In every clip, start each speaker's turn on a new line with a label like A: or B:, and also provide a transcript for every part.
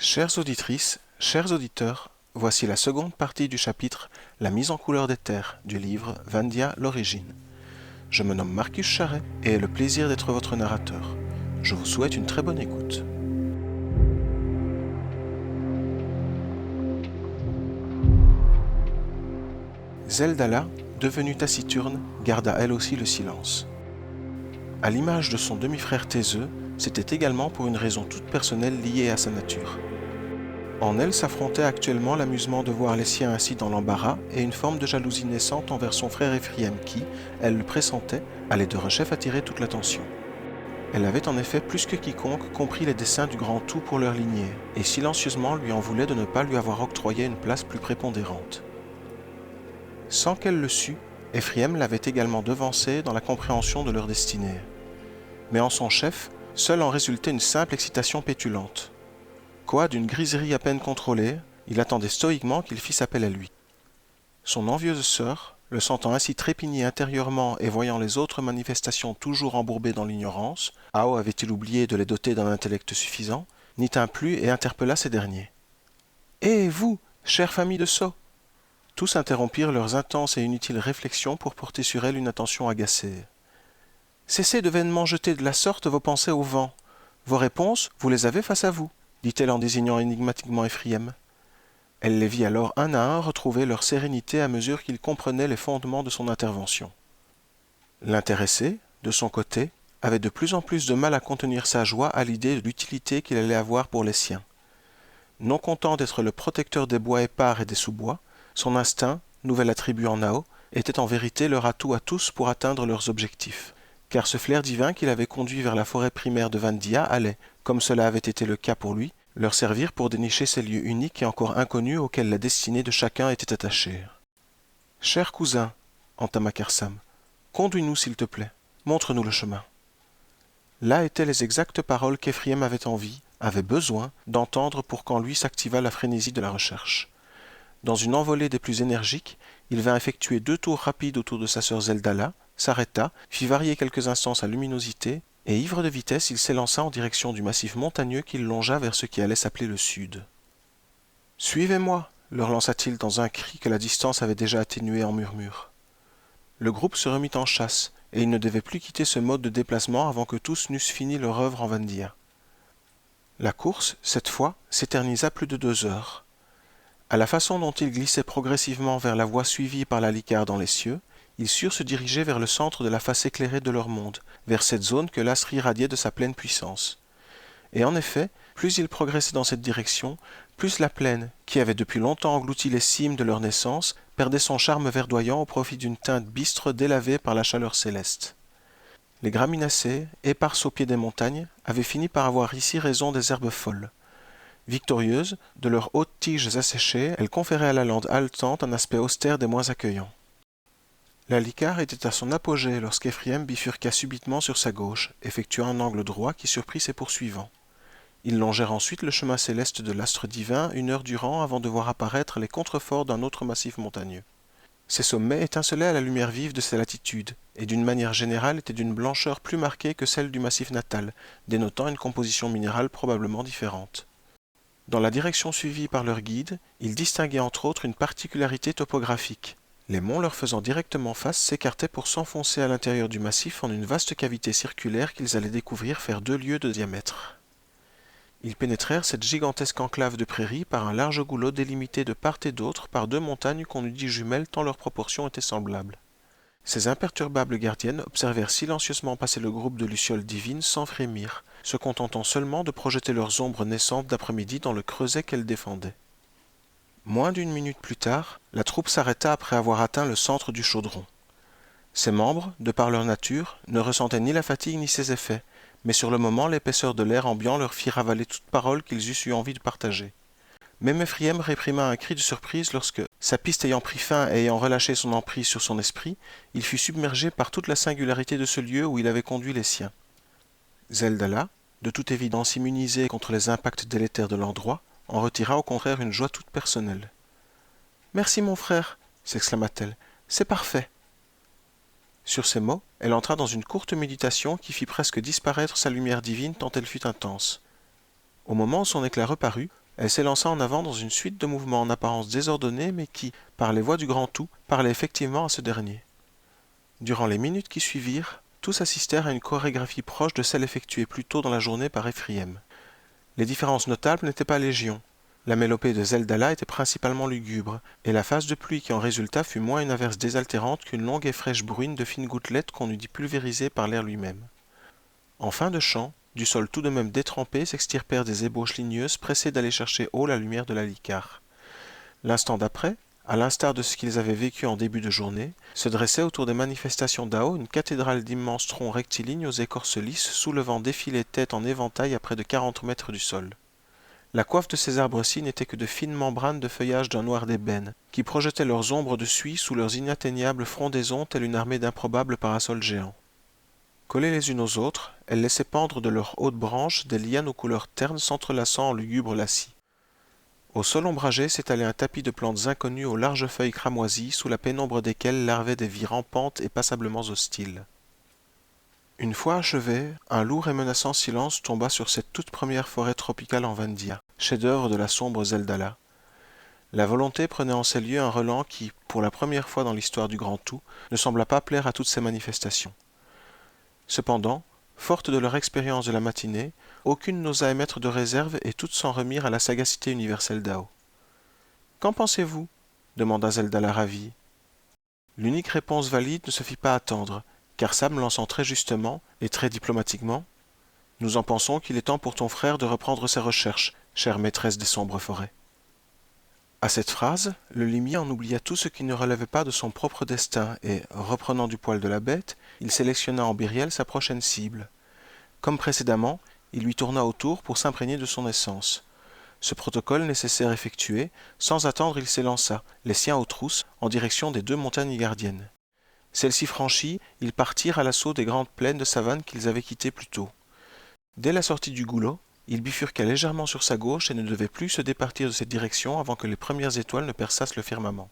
A: Chères auditrices, chers auditeurs, voici la seconde partie du chapitre La mise en couleur des terres du livre Vandia l'origine. Je me nomme Marcus Charret et ai le plaisir d'être votre narrateur. Je vous souhaite une très bonne écoute. Zeldala, devenue taciturne, garda elle aussi le silence. À l'image de son demi-frère taiseux, c'était également pour une raison toute personnelle liée à sa nature. En elle s'affrontait actuellement l'amusement de voir les siens ainsi dans l'embarras et une forme de jalousie naissante envers son frère Ephraim qui, elle le pressentait, allait de rechef attirer toute l'attention. Elle avait en effet plus que quiconque compris les desseins du grand tout pour leur lignée, et silencieusement lui en voulait de ne pas lui avoir octroyé une place plus prépondérante. Sans qu'elle le sût, Ephraim l'avait également devancée dans la compréhension de leur destinée. Mais en son chef, seule en résultait une simple excitation pétulante. Quoi d'une griserie à peine contrôlée, il attendait stoïquement qu'il fît appel à lui. Son envieuse sœur, le sentant ainsi trépigner intérieurement et voyant les autres manifestations toujours embourbées dans l'ignorance, Ao avait-il oublié de les doter d'un intellect suffisant, n'y tint plus et interpella ces derniers. « Eh, vous, chère famille de sots !» Tous interrompirent leurs intenses et inutiles réflexions pour porter sur elle une attention agacée. « Cessez de vainement jeter de la sorte vos pensées au vent. Vos réponses, vous les avez face à vous, dit-elle en désignant énigmatiquement Ephraim. Elle les vit alors un à un retrouver leur sérénité à mesure qu'ils comprenaient les fondements de son intervention. L'intéressé, de son côté, avait de plus en plus de mal à contenir sa joie à l'idée de l'utilité qu'il allait avoir pour les siens. Non content d'être le protecteur des bois épars et des sous-bois, son instinct, nouvel attribut en Ao, était en vérité leur atout à tous pour atteindre leurs objectifs, car ce flair divin qui l'avait conduit vers la forêt primaire de Vandia allait, comme cela avait été le cas pour lui, leur servir pour dénicher ces lieux uniques et encore inconnus auxquels la destinée de chacun était attachée. « Cher cousin, entama Karsam, conduis-nous s'il te plaît, montre-nous le chemin. » Là étaient les exactes paroles qu'Ephraim avait envie, avait besoin, d'entendre pour qu'en lui s'activât la frénésie de la recherche. Dans une envolée des plus énergiques, il vint effectuer 2 tours rapides autour de sa sœur Zeldala, s'arrêta, fit varier quelques instants sa luminosité, et ivre de vitesse, il s'élança en direction du massif montagneux qu'il longea vers ce qui allait s'appeler le sud. « Suivez-moi » leur lança-t-il dans un cri que la distance avait déjà atténué en murmure. Le groupe se remit en chasse, et ils ne devaient plus quitter ce mode de déplacement avant que tous n'eussent fini leur œuvre en Vandia. La course, cette fois, s'éternisa plus de 2 heures. À la façon dont ils glissaient progressivement vers la voie suivie par la licarde dans les cieux, ils surent se diriger vers le centre de la face éclairée de leur monde, vers cette zone que l'astre irradiait de sa pleine puissance. Et en effet, plus ils progressaient dans cette direction, plus la plaine, qui avait depuis longtemps englouti les cimes de leur naissance, perdait son charme verdoyant au profit d'une teinte bistre délavée par la chaleur céleste. Les graminacées, éparses au pied des montagnes, avaient fini par avoir ici raison des herbes folles. Victorieuses, de leurs hautes tiges asséchées, elles conféraient à la lande haletante un aspect austère des moins accueillants. La licar était à son apogée lorsqu'Ephraim bifurqua subitement sur sa gauche, effectuant un angle droit qui surprit ses poursuivants. Ils longèrent ensuite le chemin céleste de l'astre divin 1 heure durant avant de voir apparaître les contreforts d'un autre massif montagneux. Ces sommets étincelaient à la lumière vive de ces latitudes, et d'une manière générale étaient d'une blancheur plus marquée que celle du massif natal, dénotant une composition minérale probablement différente. Dans la direction suivie par leur guide, ils distinguaient entre autres une particularité topographique. Les monts leur faisant directement face s'écartaient pour s'enfoncer à l'intérieur du massif en une vaste cavité circulaire qu'ils allaient découvrir faire 2 lieues de diamètre. Ils pénétrèrent cette gigantesque enclave de prairies par un large goulot délimité de part et d'autre par 2 montagnes qu'on eût dit jumelles tant leurs proportions étaient semblables. Ces imperturbables gardiennes observèrent silencieusement passer le groupe de lucioles divines sans frémir, se contentant seulement de projeter leurs ombres naissantes d'après-midi dans le creuset qu'elles défendaient. Moins d'1 minute plus tard, la troupe s'arrêta après avoir atteint le centre du chaudron. Ses membres, de par leur nature, ne ressentaient ni la fatigue ni ses effets, mais sur le moment l'épaisseur de l'air ambiant leur fit ravaler toute parole qu'ils eussent eu envie de partager. Même Ephraim réprima un cri de surprise lorsque, sa piste ayant pris fin et ayant relâché son emprise sur son esprit, il fut submergé par toute la singularité de ce lieu où il avait conduit les siens. Zeldala, de toute évidence immunisée contre les impacts délétères de l'endroit, en retira au contraire une joie toute personnelle. « Merci mon frère !» s'exclama-t-elle. « C'est parfait !» Sur ces mots, elle entra dans une courte méditation qui fit presque disparaître sa lumière divine tant elle fut intense. Au moment où son éclat reparut, Elle s'élança en avant dans une suite de mouvements en apparence désordonnés, mais qui, par les voix du grand tout, parlaient effectivement à ce dernier. Durant les minutes qui suivirent, tous assistèrent à une chorégraphie proche de celle effectuée plus tôt dans la journée par Ephraim. Les différences notables n'étaient pas légion. La mélopée de Zeldala était principalement lugubre, et la phase de pluie qui en résulta fut moins une averse désaltérante qu'une longue et fraîche bruine de fines gouttelettes qu'on eût dit pulvérisées par l'air lui-même. En fin de chant, du sol tout de même détrempé s'extirpèrent des ébauches ligneuses pressées d'aller chercher haut la lumière de la liquare. L'instant d'après, à l'instar de ce qu'ils avaient vécu en début de journée, se dressait autour des manifestations d'Ao une cathédrale d'immenses troncs rectilignes aux écorces lisses soulevant défilés têtes en éventail à près de 40 mètres du sol. La coiffe de ces arbres-ci n'était que de fines membranes de feuillage d'un noir d'ébène, qui projetaient leurs ombres de suie sous leurs inatteignables frondaisons telle une armée d'improbables parasols géants. Collées les unes aux autres, elles laissaient pendre de leurs hautes branches des lianes aux couleurs ternes s'entrelaçant en lugubres lacis. Au sol ombragé s'étalait un tapis de plantes inconnues aux larges feuilles cramoisies, sous la pénombre desquelles larvaient des vies rampantes et passablement hostiles. Une fois achevé, un lourd et menaçant silence tomba sur cette toute première forêt tropicale en Vandia, chef-d'œuvre de la sombre Zeldala. La volonté prenait en ces lieux un relent qui, pour la première fois dans l'histoire du Grand Tout, ne sembla pas plaire à toutes ces manifestations. Cependant, fortes de leur expérience de la matinée, aucune n'osa émettre de réserve et toutes s'en remirent à la sagacité universelle d'Ao. « Qu'en pensez-vous » demanda Zeldala ravie. L'unique réponse valide ne se fit pas attendre, car Sam lançant très justement et très diplomatiquement « Nous en pensons qu'il est temps pour ton frère de reprendre ses recherches, chère maîtresse des sombres forêts. » À cette phrase, le limier en oublia tout ce qui ne relevait pas de son propre destin et, reprenant du poil de la bête, il sélectionna en Byriel sa prochaine cible. Comme précédemment, il lui tourna autour pour s'imprégner de son essence. Ce protocole nécessaire effectué, sans attendre il s'élança, les siens aux trousses, en direction des 2 montagnes gardiennes. Celles-ci franchies, ils partirent à l'assaut des grandes plaines de savane qu'ils avaient quittées plus tôt. Dès la sortie du goulot, il bifurqua légèrement sur sa gauche et ne devait plus se départir de cette direction avant que les premières étoiles ne perçassent le firmament.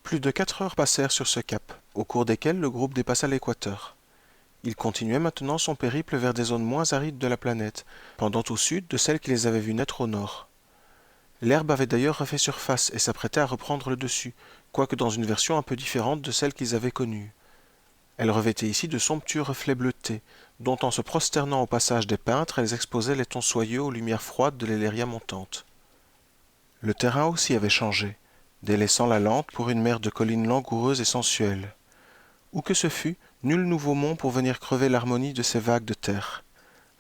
A: Plus de 4 heures passèrent sur ce cap, au cours desquelles le groupe dépassa l'équateur. Il continuait maintenant son périple vers des zones moins arides de la planète, pendant au sud de celles qui les avaient vus naître au nord. L'herbe avait d'ailleurs refait surface et s'apprêtait à reprendre le dessus, quoique dans une version un peu différente de celle qu'ils avaient connue. Elle revêtait ici de somptueux reflets bleutés, dont en se prosternant au passage des peintres, elles exposaient les tons soyeux aux lumières froides de l'Héléria montante. Le terrain aussi avait changé, délaissant la lente pour une mer de collines langoureuses et sensuelles. Où que ce fût, nul nouveau mont pour venir crever l'harmonie de ces vagues de terre.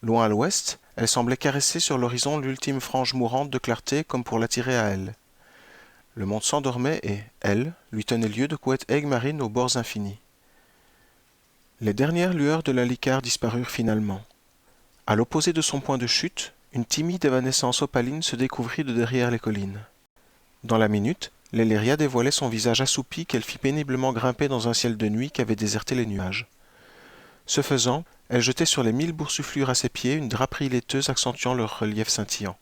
A: Loin à l'ouest, elle semblait caresser sur l'horizon l'ultime frange mourante de clarté comme pour l'attirer à elle. Le monde s'endormait et, elle, lui tenait lieu de couettes aigues marines aux bords infinis. Les dernières lueurs de la liquare disparurent finalement. À l'opposé de son point de chute, une timide évanescence opaline se découvrit de derrière les collines. Dans la minute, l'Héléria dévoilait son visage assoupi qu'elle fit péniblement grimper dans un ciel de nuit qu'avaient déserté les nuages. Ce faisant, elle jetait sur les 1000 boursouflures à ses pieds une draperie laiteuse accentuant leur relief scintillant.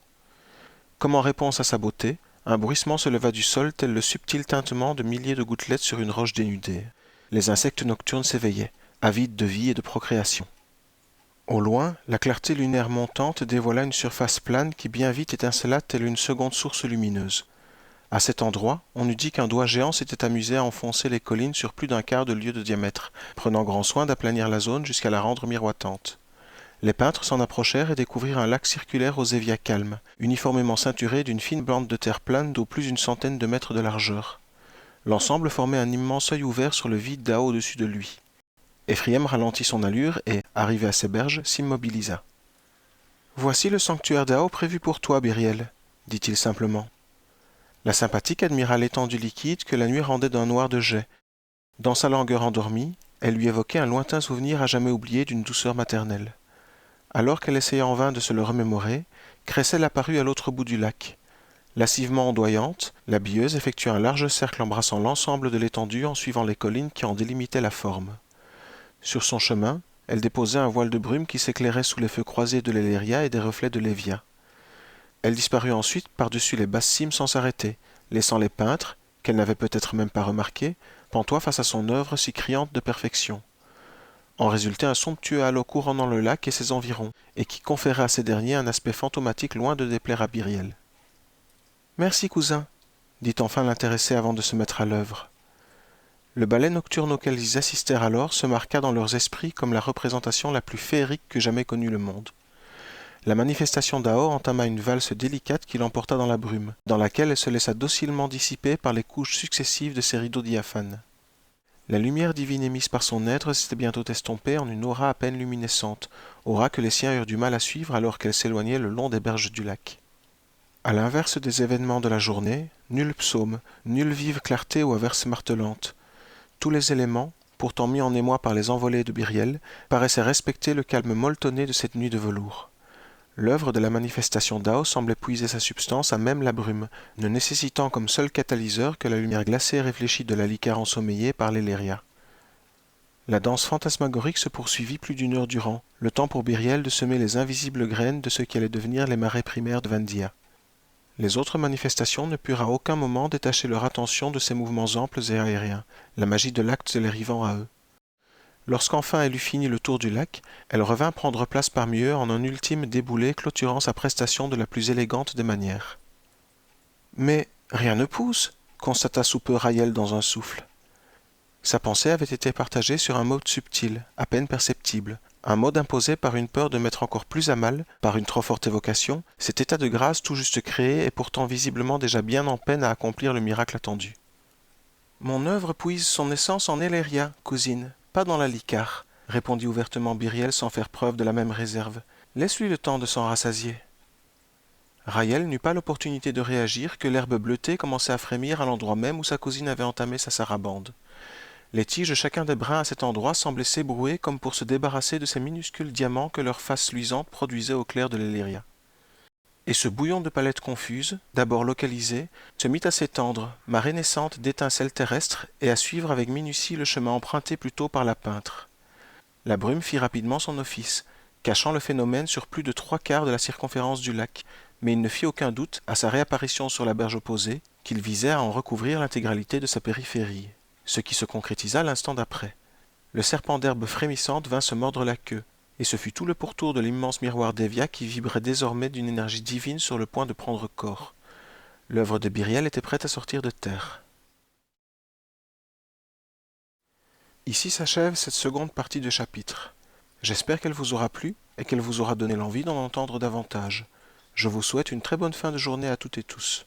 A: Comme en réponse à sa beauté, un bruissement se leva du sol tel le subtil tintement de milliers de gouttelettes sur une roche dénudée. Les insectes nocturnes s'éveillaient, avides de vie et de procréation. Au loin, la clarté lunaire montante dévoila une surface plane qui bien vite étincela telle une seconde source lumineuse. À cet endroit, on eût dit qu'un doigt géant s'était amusé à enfoncer les collines sur plus d'un quart de lieue de diamètre, prenant grand soin d'aplanir la zone jusqu'à la rendre miroitante. Les peintres s'en approchèrent et découvrirent un lac circulaire aux éviers calmes, uniformément ceinturé d'une fine bande de terre plane d'au plus d'une centaine de mètres de largeur. L'ensemble formait un immense œil ouvert sur le vide d'Ao au-dessus de lui. Ephraim ralentit son allure et, arrivé à ses berges, s'immobilisa. « Voici le sanctuaire d'Ao prévu pour toi, Byriel, » dit-il simplement. La sympathique admira l'étendue liquide que la nuit rendait d'un noir de jais. Dans sa langueur endormie, elle lui évoquait un lointain souvenir à jamais oublié d'une douceur maternelle. Alors qu'elle essayait en vain de se le remémorer, Crécelle apparut à l'autre bout du lac. Lascivement ondoyante, la billeuse effectua un large cercle embrassant l'ensemble de l'étendue en suivant les collines qui en délimitaient la forme. Sur son chemin, elle déposait un voile de brume qui s'éclairait sous les feux croisés de l'Héléria et des reflets de l'Évia. Elle disparut ensuite par-dessus les basses cimes sans s'arrêter, laissant les peintres, qu'elle n'avait peut-être même pas remarqués, pantois face à son œuvre si criante de perfection. En résultait un somptueux halo couronnant le lac et ses environs, et qui conférait à ces derniers un aspect fantomatique loin de déplaire à Byriel. « Merci, cousin, » dit enfin l'intéressé avant de se mettre à l'œuvre. Le ballet nocturne auquel ils assistèrent alors se marqua dans leurs esprits comme la représentation la plus féerique que jamais connût le monde. La manifestation d'Ao entama une valse délicate qui l'emporta dans la brume, dans laquelle elle se laissa docilement dissiper par les couches successives de ses rideaux diaphanes. La lumière divine émise par son être s'était bientôt estompée en une aura à peine luminescente, aura que les siens eurent du mal à suivre alors qu'elle s'éloignait le long des berges du lac. À l'inverse des événements de la journée, nul psaume, nulle vive clarté ou averse martelante. Tous les éléments, pourtant mis en émoi par les envolées de Byriel, paraissaient respecter le calme molletonné de cette nuit de velours. L'œuvre de la manifestation d'Ao semblait puiser sa substance à même la brume, ne nécessitant comme seul catalyseur que la lumière glacée et réfléchie de la liqueur ensommeillée par l'Eléria. La danse fantasmagorique se poursuivit plus d'une heure durant, le temps pour Byriel de semer les invisibles graines de ce qui allait devenir les marais primaires de Vandia. Les autres manifestations ne purent à aucun moment détacher leur attention de ces mouvements amples et aériens, la magie de l'acte les rivant à eux. Lorsqu'enfin elle eut fini le tour du lac, elle revint prendre place parmi eux en un ultime déboulé clôturant sa prestation de la plus élégante des manières. « Mais rien ne pousse !» constata sous peu Raël dans un souffle. Sa pensée avait été partagée sur un mode subtil, à peine perceptible, un mode imposé par une peur de mettre encore plus à mal, par une trop forte évocation, cet état de grâce tout juste créé et pourtant visiblement déjà bien en peine à accomplir le miracle attendu. « Mon œuvre puise son essence en Eléria, cousine, pas dans la liquare, » répondit ouvertement Byriel sans faire preuve de la même réserve. « Laisse-lui le temps de s'en rassasier. » Raël n'eut pas l'opportunité de réagir que l'herbe bleutée commençait à frémir à l'endroit même où sa cousine avait entamé sa sarabande. Les tiges de chacun des brins à cet endroit semblaient s'ébrouer comme pour se débarrasser de ces minuscules diamants que leur face luisante produisait au clair de l'Eléria. Et ce bouillon de palettes confuses, d'abord localisées, se mit à s'étendre, marée naissante d'étincelles terrestres, et à suivre avec minutie le chemin emprunté plus tôt par la peintre. La brume fit rapidement son office, cachant le phénomène sur plus de 3/4 de la circonférence du lac, mais il ne fit aucun doute, à sa réapparition sur la berge opposée, qu'il visait à en recouvrir l'intégralité de sa périphérie, ce qui se concrétisa l'instant d'après. Le serpent d'herbe frémissante vint se mordre la queue, et ce fut tout le pourtour de l'immense miroir d'Evia qui vibrait désormais d'une énergie divine sur le point de prendre corps. L'œuvre de Byriel était prête à sortir de terre. Ici s'achève cette seconde partie de chapitre. J'espère qu'elle vous aura plu et qu'elle vous aura donné l'envie d'en entendre davantage. Je vous souhaite une très bonne fin de journée à toutes et tous.